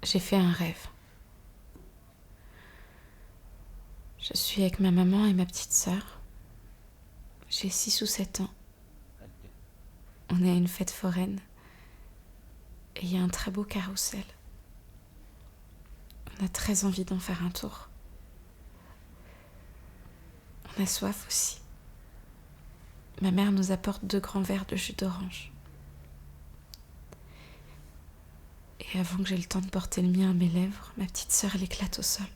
J'ai fait un rêve. Je suis avec ma maman et ma petite sœur. J'ai 6 ou 7 ans. On est à une fête foraine. Et il y a un très beau carrousel. On a très envie d'en faire un tour. On a soif aussi. Ma mère nous apporte 2 grands verres de jus d'orange. Et avant que j'aie le temps de porter le mien à mes lèvres, ma petite sœur l'éclate au sol.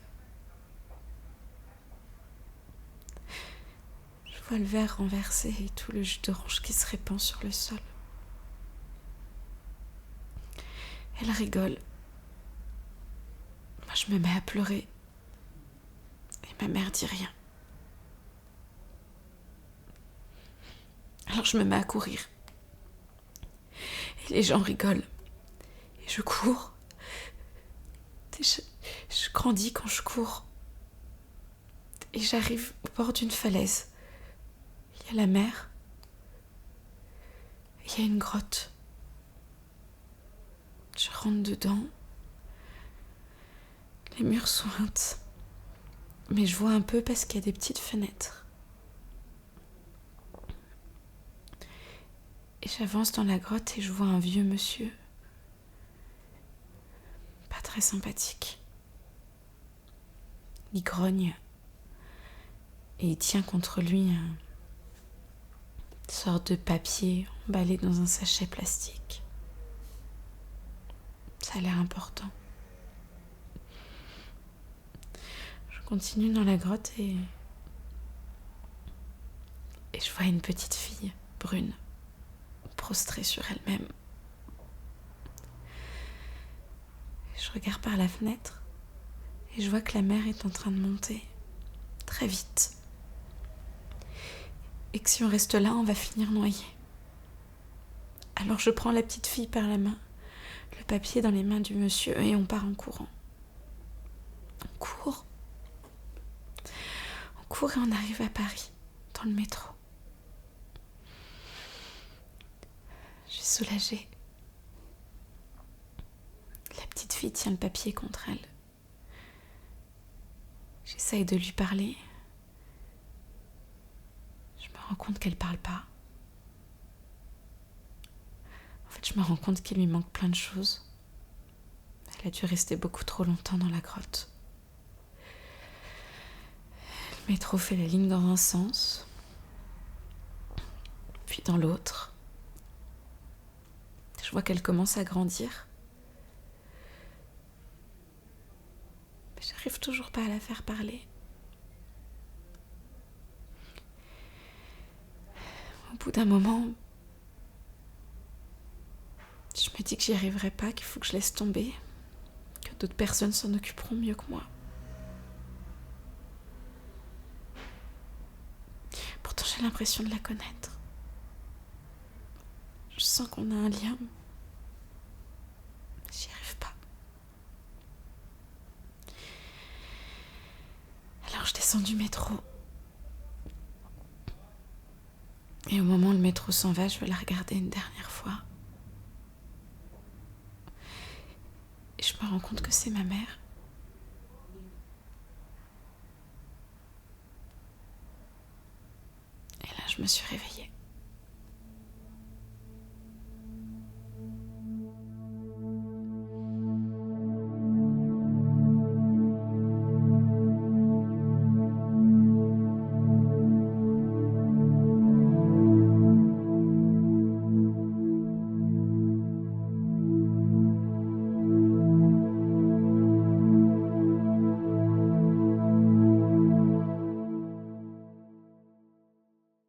Je vois le verre renversé et tout le jus d'orange qui se répand sur le sol. Elle rigole. Moi, je me mets à pleurer. Et ma mère dit rien. Alors je me mets à courir. Et les gens rigolent. Et je cours. Et je grandis quand je cours. Et j'arrive au bord d'une falaise. Il y a la mer. Il y a une grotte. Je rentre dedans. Les murs suintent. Mais je vois un peu parce qu'il y a des petites fenêtres. Et j'avance dans la grotte et je vois un vieux monsieur. Pas très sympathique. Il grogne. Et il tient contre lui une sorte de papier emballé dans un sachet plastique. Ça a l'air important. Je continue dans la grotte et je vois une petite fille brune, prostrée sur elle-même. Je regarde par la fenêtre et je vois que la mer est en train de monter très vite. Et que si on reste là, on va finir noyé. Alors je prends la petite fille par la main, le papier dans les mains du monsieur et on part en courant. On court. On court et on arrive à Paris, dans le métro. Je suis soulagée. La petite fille tient le papier contre elle. J'essaye de lui parler. Je me rends compte qu'elle parle pas. En fait, je me rends compte qu'il lui manque plein de choses. Elle a dû rester beaucoup trop longtemps dans la grotte. Le métro fait la ligne dans un sens, puis dans l'autre. Je vois qu'elle commence à grandir. Mais j'arrive toujours pas à la faire parler. Au bout d'un moment, je me dis que j'y arriverai pas, qu'il faut que je laisse tomber, que d'autres personnes s'en occuperont mieux que moi. Pourtant, j'ai l'impression de la connaître. Je sens qu'on a un lien. J'y arrive pas. Alors, je descends du métro. Et au moment où le métro s'en va, je veux la regarder une dernière fois. Et je me rends compte que c'est ma mère. Et là, je me suis réveillée.